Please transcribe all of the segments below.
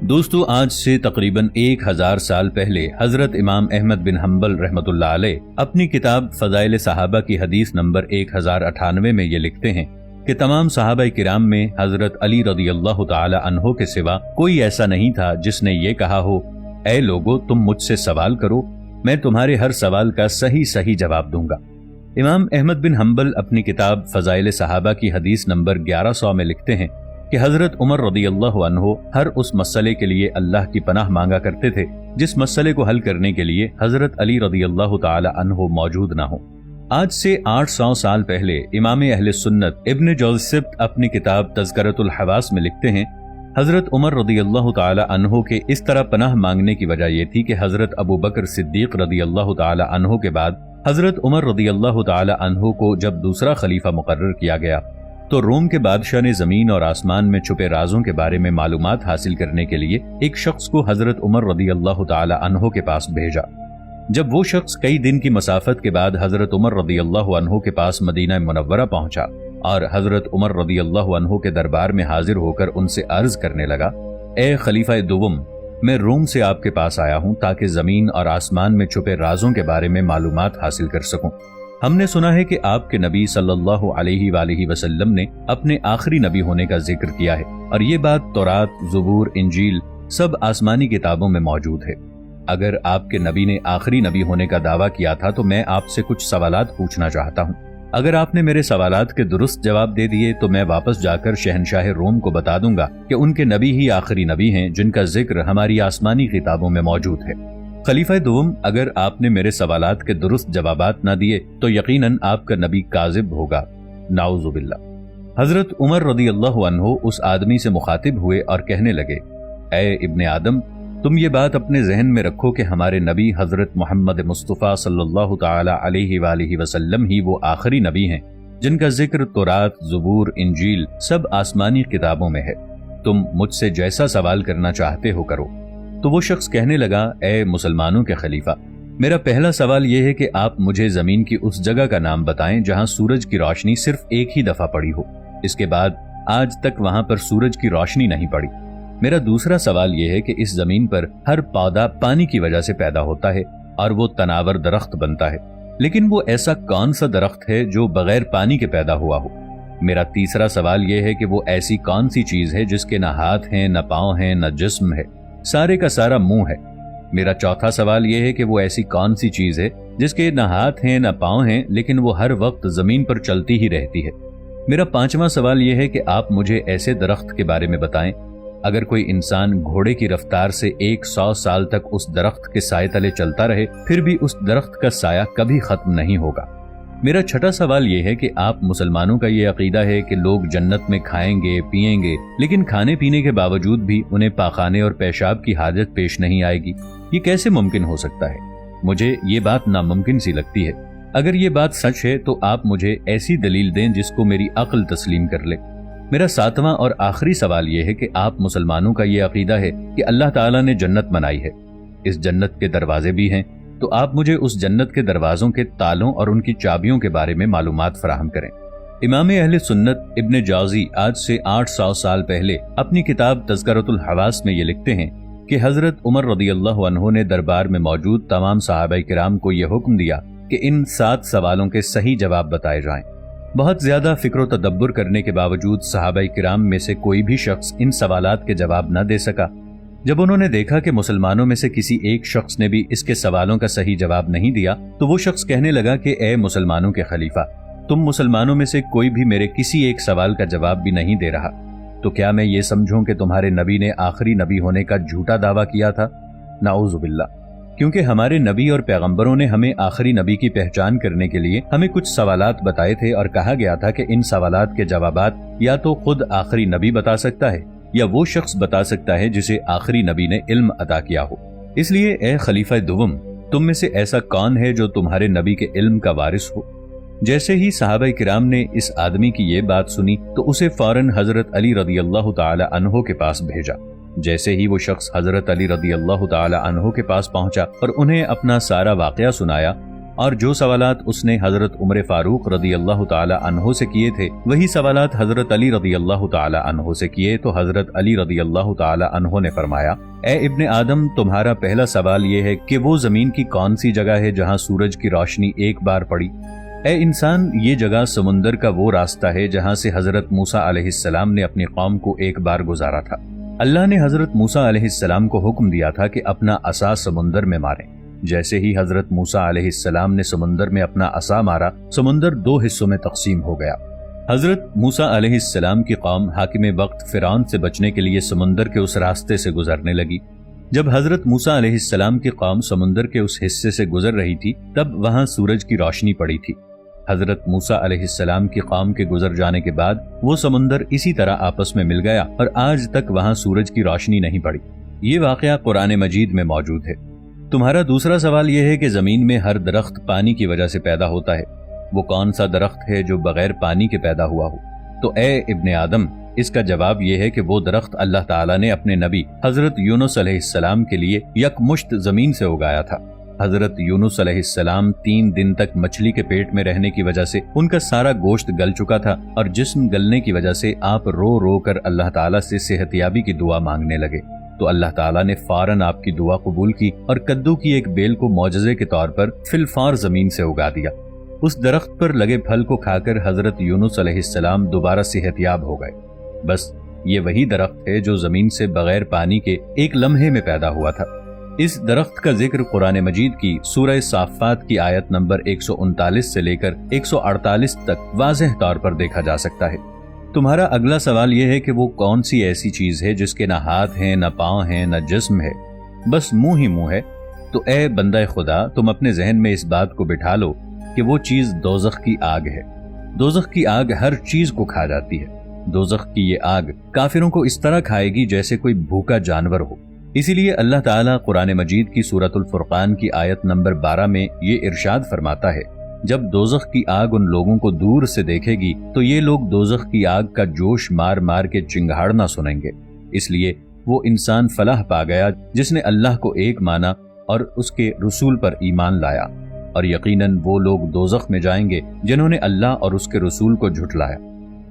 دوستو، آج سے تقریباً 1000 سال پہلے حضرت امام احمد بن حنبل رحمۃ اللہ علیہ اپنی کتاب فضائل صحابہ کی حدیث نمبر 1098 میں یہ لکھتے ہیں کہ تمام صحابہ کرام میں حضرت علی رضی اللہ تعالی عنہ کے سوا کوئی ایسا نہیں تھا جس نے یہ کہا ہو، اے لوگو تم مجھ سے سوال کرو، میں تمہارے ہر سوال کا صحیح جواب دوں گا۔ امام احمد بن حنبل اپنی کتاب فضائل صحابہ کی حدیث نمبر 1100 میں لکھتے ہیں کہ حضرت عمر رضی اللہ عنہ ہر اس مسئلے کے لیے اللہ کی پناہ مانگا کرتے تھے جس مسئلے کو حل کرنے کے لیے حضرت علی رضی اللہ تعالی عنہ موجود نہ ہوں۔ آج سے 800 سال پہلے امام اہل سنت ابن جوزسبت اپنی کتاب تذکرۃ الحواس میں لکھتے ہیں، حضرت عمر رضی اللہ تعالی عنہ کے اس طرح پناہ مانگنے کی وجہ یہ تھی کہ حضرت ابو بکر صدیق رضی اللہ تعالی عنہ کے بعد حضرت عمر رضی اللہ تعالی عنہ کو جب دوسرا خلیفہ مقرر کیا گیا تو روم کے بادشاہ نے زمین اور آسمان میں چھپے رازوں کے بارے میں معلومات حاصل کرنے کے لیے ایک شخص کو حضرت عمر رضی اللہ تعالی عنہ کے پاس بھیجا۔ جب وہ شخص کئی دن کی مسافت کے بعد حضرت عمر رضی اللہ عنہ کے پاس مدینہ منورہ پہنچا اور حضرت عمر رضی اللہ عنہ کے دربار میں حاضر ہو کر ان سے عرض کرنے لگا، اے خلیفہ دوم، میں روم سے آپ کے پاس آیا ہوں تاکہ زمین اور آسمان میں چھپے رازوں کے بارے میں معلومات حاصل کر سکوں۔ ہم نے سنا ہے کہ آپ کے نبی صلی اللہ علیہ وآلہ وسلم نے اپنے آخری نبی ہونے کا ذکر کیا ہے، اور یہ بات تورات، زبور، انجیل سب آسمانی کتابوں میں موجود ہے۔ اگر آپ کے نبی نے آخری نبی ہونے کا دعویٰ کیا تھا تو میں آپ سے کچھ سوالات پوچھنا چاہتا ہوں۔ اگر آپ نے میرے سوالات کے درست جواب دے دیے تو میں واپس جا کر شہنشاہ روم کو بتا دوں گا کہ ان کے نبی ہی آخری نبی ہیں جن کا ذکر ہماری آسمانی کتابوں میں موجود ہے۔ خلیفہ دوم، اگر آپ نے میرے سوالات کے درست جوابات نہ دیے تو یقیناً آپ کا نبی کاذب ہوگا، نعوذ باللہ۔ حضرت عمر رضی اللہ عنہ اس آدمی سے مخاطب ہوئے اور کہنے لگے، اے ابن آدم، تم یہ بات اپنے ذہن میں رکھو کہ ہمارے نبی حضرت محمد مصطفیٰ صلی اللہ تعالی علیہ وآلہ وسلم ہی وہ آخری نبی ہیں جن کا ذکر تورات، زبور، انجیل سب آسمانی کتابوں میں ہے۔ تم مجھ سے جیسا سوال کرنا چاہتے ہو کرو۔ تو وہ شخص کہنے لگا، اے مسلمانوں کے خلیفہ، میرا پہلا سوال یہ ہے کہ آپ مجھے زمین کی اس جگہ کا نام بتائیں جہاں سورج کی روشنی صرف ایک ہی دفعہ پڑی ہو، اس کے بعد آج تک وہاں پر سورج کی روشنی نہیں پڑی۔ میرا دوسرا سوال یہ ہے کہ اس زمین پر ہر پودا پانی کی وجہ سے پیدا ہوتا ہے اور وہ تناور درخت بنتا ہے، لیکن وہ ایسا کون سا درخت ہے جو بغیر پانی کے پیدا ہوا ہو؟ میرا تیسرا سوال یہ ہے کہ وہ ایسی کون سی چیز ہے جس کے نہ ہاتھ ہیں، نہ پاؤں ہیں، نہ جسم ہے، سارے کا سارا منہ ہے؟ میرا چوتھا سوال یہ ہے کہ وہ ایسی کون سی چیز ہے جس کے نہ ہاتھ ہیں نہ پاؤں ہیں لیکن وہ ہر وقت زمین پر چلتی ہی رہتی ہے؟ میرا پانچواں سوال یہ ہے کہ آپ مجھے ایسے درخت کے بارے میں بتائیں اگر کوئی انسان گھوڑے کی رفتار سے 100 سال تک اس درخت کے سائے تلے چلتا رہے پھر بھی اس درخت کا سایہ کبھی ختم نہیں ہوگا۔ میرا چھٹا سوال یہ ہے کہ آپ مسلمانوں کا یہ عقیدہ ہے کہ لوگ جنت میں کھائیں گے، پیئیں گے، لیکن کھانے پینے کے باوجود بھی انہیں پاخانے اور پیشاب کی حاجت پیش نہیں آئے گی، یہ کیسے ممکن ہو سکتا ہے؟ مجھے یہ بات ناممکن سی لگتی ہے۔ اگر یہ بات سچ ہے تو آپ مجھے ایسی دلیل دیں جس کو میری عقل تسلیم کر لے۔ میرا ساتواں اور آخری سوال یہ ہے کہ آپ مسلمانوں کا یہ عقیدہ ہے کہ اللہ تعالیٰ نے جنت بنائی ہے، اس جنت کے دروازے بھی ہیں، تو آپ مجھے اس جنت کے دروازوں کے تالوں اور ان کی چابیوں کے بارے میں معلومات فراہم کریں۔ امام اہل سنت ابن جوزی آج سے 800 سال پہلے اپنی کتاب تذکرۃ الحواس میں یہ لکھتے ہیں کہ حضرت عمر رضی اللہ عنہ نے دربار میں موجود تمام صحابہ کرام کو یہ حکم دیا کہ ان 7 سوالوں کے صحیح جواب بتائے جائیں۔ بہت زیادہ فکر و تدبر کرنے کے باوجود صحابہ کرام میں سے کوئی بھی شخص ان سوالات کے جواب نہ دے سکا۔ جب انہوں نے دیکھا کہ مسلمانوں میں سے کسی ایک شخص نے بھی اس کے سوالوں کا صحیح جواب نہیں دیا تو وہ شخص کہنے لگا کہ اے مسلمانوں کے خلیفہ، تم مسلمانوں میں سے کوئی بھی میرے کسی ایک سوال کا جواب بھی نہیں دے رہا، تو کیا میں یہ سمجھوں کہ تمہارے نبی نے آخری نبی ہونے کا جھوٹا دعویٰ کیا تھا؟ نعوذ باللہ۔ کیونکہ ہمارے نبی اور پیغمبروں نے ہمیں آخری نبی کی پہچان کرنے کے لیے ہمیں کچھ سوالات بتائے تھے اور کہا گیا تھا کہ ان سوالات کے جوابات یا تو خود آخری نبی بتا سکتا ہے یا وہ شخص بتا سکتا ہے جسے آخری نبی نے علم عطا کیا ہو۔ اس لیے اے خلیفہ دوم، تم میں سے ایسا کون ہے جو تمہارے نبی کے علم کا وارث ہو؟ جیسے ہی صحابہ کرام نے اس آدمی کی یہ بات سنی تو اسے فوراً حضرت علی رضی اللہ تعالی عنہ کے پاس بھیجا۔ جیسے ہی وہ شخص حضرت علی رضی اللہ تعالی عنہ کے پاس پہنچا اور انہیں اپنا سارا واقعہ سنایا اور جو سوالات اس نے حضرت عمر فاروق رضی اللہ تعالی عنہ سے کیے تھے وہی سوالات حضرت علی رضی اللہ تعالی عنہ سے کیے تو حضرت علی رضی اللہ تعالی عنہ نے فرمایا، اے ابن آدم، تمہارا پہلا سوال یہ ہے کہ وہ زمین کی کون سی جگہ ہے جہاں سورج کی روشنی ایک بار پڑی؟ اے انسان، یہ جگہ سمندر کا وہ راستہ ہے جہاں سے حضرت موسیٰ علیہ السلام نے اپنی قوم کو ایک بار گزارا تھا۔ اللہ نے حضرت موسیٰ علیہ السلام کو حکم دیا تھا کہ اپنا عصا سمندر میں ماریں۔ جیسے ہی حضرت موسیٰ علیہ السلام نے سمندر میں اپنا عصا مارا، سمندر دو حصوں میں تقسیم ہو گیا۔ حضرت موسیٰ علیہ السلام کی قوم حاکم وقت فرعون سے بچنے کے لیے سمندر کے اس راستے سے گزرنے لگی۔ جب حضرت موسیٰ علیہ السلام کی قوم سمندر کے اس حصے سے گزر رہی تھی تب وہاں سورج کی روشنی پڑی تھی۔ حضرت موسیٰ علیہ السلام کی قوم کے گزر جانے کے بعد وہ سمندر اسی طرح آپس میں مل گیا اور آج تک وہاں سورج کی روشنی نہیں پڑی۔ یہ واقعہ قرآن مجید میں موجود ہے۔ تمہارا دوسرا سوال یہ ہے کہ زمین میں ہر درخت پانی کی وجہ سے پیدا ہوتا ہے، وہ کون سا درخت ہے جو بغیر پانی کے پیدا ہوا ہو؟ تو اے ابن آدم، اس کا جواب یہ ہے کہ وہ درخت اللہ تعالیٰ نے اپنے نبی حضرت یونس علیہ السلام کے لیے یکمشت زمین سے اگایا تھا۔ حضرت یونس علیہ السلام 3 دن تک مچھلی کے پیٹ میں رہنے کی وجہ سے ان کا سارا گوشت گل چکا تھا اور جسم گلنے کی وجہ سے آپ رو رو کر اللہ تعالیٰ سے صحت یابی کی دعا مانگنے لگے، تو اللہ تعالیٰ نے فوراً آپ کی دعا قبول کی اور کدو کی ایک بیل کو معجزے کے طور پر فی الفور زمین سے اگا دیا۔ اس درخت پر لگے پھل کو کھا کر حضرت یونس علیہ السلام دوبارہ صحت یاب ہو گئے۔ بس یہ وہی درخت ہے جو زمین سے بغیر پانی کے ایک لمحے میں پیدا ہوا تھا۔ اس درخت کا ذکر قرآن مجید کی سورہ صافات کی آیت نمبر 139 سے لے کر 148 تک واضح طور پر دیکھا جا سکتا ہے۔ تمہارا اگلا سوال یہ ہے کہ وہ کون سی ایسی چیز ہے جس کے نہ ہاتھ ہیں، نہ پاؤں ہیں، نہ جسم ہے، بس منہ ہی منہ ہے؟ تو اے بندہ خدا، تم اپنے ذہن میں اس بات کو بٹھا لو کہ وہ چیز دوزخ کی آگ ہے۔ دوزخ کی آگ ہر چیز کو کھا جاتی ہے۔ دوزخ کی یہ آگ کافروں کو اس طرح کھائے گی جیسے کوئی بھوکا جانور ہو۔ اسی لیے اللہ تعالیٰ قرآن مجید کی سورۃ الفرقان کی آیت نمبر 12 میں یہ ارشاد فرماتا ہے، جب دوزخ کی آگ ان لوگوں کو دور سے دیکھے گی تو یہ لوگ دوزخ کی آگ کا جوش مار مار کے چنگھاڑنا سنیں گے۔ اس لیے وہ انسان فلاح پا گیا جس نے اللہ کو ایک مانا اور اس کے رسول پر ایمان لایا، اور یقیناً وہ لوگ دوزخ میں جائیں گے جنہوں نے اللہ اور اس کے رسول کو جھٹلایا۔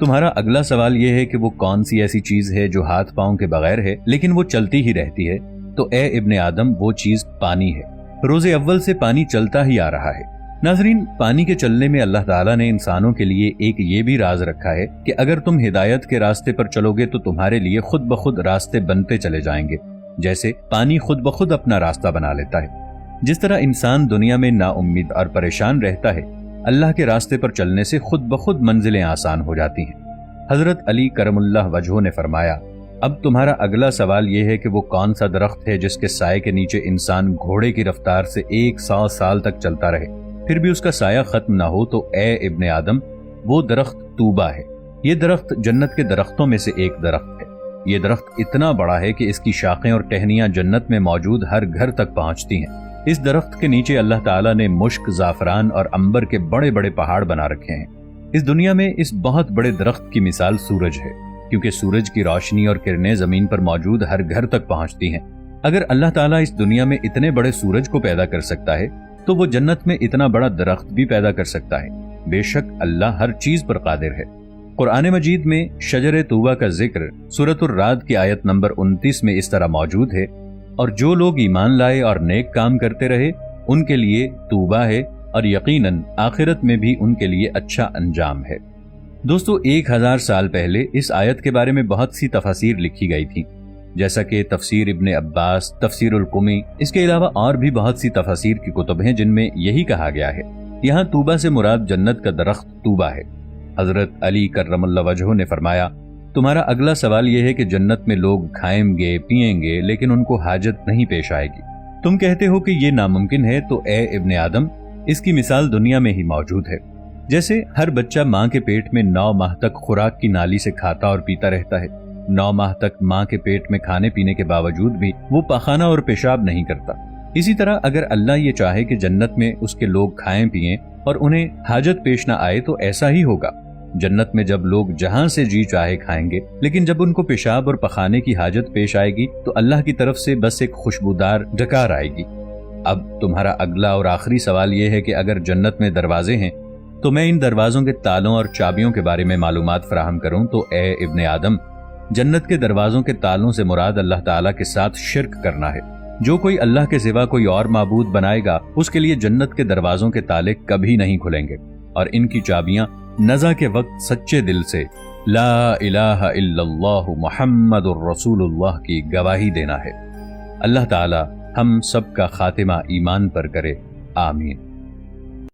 تمہارا اگلا سوال یہ ہے کہ وہ کون سی ایسی چیز ہے جو ہاتھ پاؤں کے بغیر ہے لیکن وہ چلتی ہی رہتی ہے؟ تو اے ابن آدم، وہ چیز پانی ہے۔ روز اول سے پانی چلتا ہی آ رہا ہے۔ ناظرین، پانی کے چلنے میں اللہ تعالیٰ نے انسانوں کے لیے ایک یہ بھی راز رکھا ہے کہ اگر تم ہدایت کے راستے پر چلو گے تو تمہارے لیے خود بخود راستے بنتے چلے جائیں گے، جیسے پانی خود بخود اپنا راستہ بنا لیتا ہے۔ جس طرح انسان دنیا میں نا امید اور پریشان رہتا ہے، اللہ کے راستے پر چلنے سے خود بخود منزلیں آسان ہو جاتی ہیں۔ حضرت علی کرم اللہ وجہہ نے فرمایا، اب تمہارا اگلا سوال یہ ہے کہ وہ کون سا درخت ہے جس کے سائے کے نیچے انسان گھوڑے کی رفتار سے 100 سال تک چلتا رہے پھر بھی اس کا سایہ ختم نہ ہو؟ تو اے ابن آدم، وہ درخت طوبہ ہے۔ یہ درخت جنت کے درختوں میں سے ایک درخت ہے۔ یہ درخت اتنا بڑا ہے کہ اس کی شاخیں اور ٹہنیاں جنت میں موجود ہر گھر تک پہنچتی ہیں۔ اس درخت کے نیچے اللہ تعالیٰ نے مشک، زعفران اور عنبر کے بڑے بڑے پہاڑ بنا رکھے ہیں۔ اس دنیا میں اس بہت بڑے درخت کی مثال سورج ہے، کیونکہ سورج کی روشنی اور کرنیں زمین پر موجود ہر گھر تک پہنچتی ہیں۔ اگر اللہ تعالیٰ اس دنیا میں اتنے بڑے سورج کو پیدا کر سکتا ہے تو وہ جنت میں اتنا بڑا درخت بھی پیدا کر سکتا ہے۔ بے شک اللہ ہر چیز پر قادر ہے۔ قرآن مجید میں شجر طوبہ کا ذکر سورۃ الرعد کی آیت نمبر 29 میں اس طرح موجود ہے، اور جو لوگ ایمان لائے اور نیک کام کرتے رہے ان کے لیے طوبہ ہے، اور یقیناً آخرت میں بھی ان کے لیے اچھا انجام ہے۔ دوستو، 1000 سال پہلے اس آیت کے بارے میں بہت سی تفاسیر لکھی گئی تھی، جیسا کہ تفسیر ابن عباس، تفسیر القمی، اس کے علاوہ اور بھی بہت سی تفاسیر کی کتب ہیں جن میں یہی کہا گیا ہے۔ یہاں طوبہ سے مراد جنت کا درخت طوبہ ہے۔ حضرت علی کرم اللہ وجہہ نے فرمایا، تمہارا اگلا سوال یہ ہے کہ جنت میں لوگ کھائیں گے، پئیں گے، لیکن ان کو حاجت نہیں پیش آئے گی۔ تم کہتے ہو کہ یہ ناممکن ہے، تو اے ابن آدم، اس کی مثال دنیا میں ہی موجود ہے۔ جیسے ہر بچہ ماں کے پیٹ میں 9 ماہ تک خوراک کی نالی سے کھاتا اور پیتا رہتا ہے، 9 ماہ تک ماں کے پیٹ میں کھانے پینے کے باوجود بھی وہ پاخانہ اور پیشاب نہیں کرتا۔ اسی طرح اگر اللہ یہ چاہے کہ جنت میں اس کے لوگ کھائیں پئیں اور انہیں حاجت پیش نہ آئے تو ایسا ہی ہوگا۔ جنت میں جب لوگ جہاں سے جی چاہے کھائیں گے، لیکن جب ان کو پیشاب اور پخانے کی حاجت پیش آئے گی تو اللہ کی طرف سے بس ایک خوشبودار ڈکار آئے گی۔ اب تمہارا اگلا اور آخری سوال یہ ہے کہ اگر جنت میں دروازے ہیں تو میں ان دروازوں کے تالوں اور چابیوں کے بارے میں معلومات فراہم کروں تو اے ابن آدم، جنت کے دروازوں کے تالوں سے مراد اللہ تعالیٰ کے ساتھ شرک کرنا ہے۔ جو کوئی اللہ کے سوا کوئی اور معبود بنائے گا اس کے لیے جنت کے دروازوں کے تالے کبھی نہیں کھلیں گے، اور ان کی چابیاں نزع کے وقت سچے دل سے لا الہ الا اللہ محمد الرسول اللہ کی گواہی دینا ہے۔ اللہ تعالی ہم سب کا خاتمہ ایمان پر کرے، آمین۔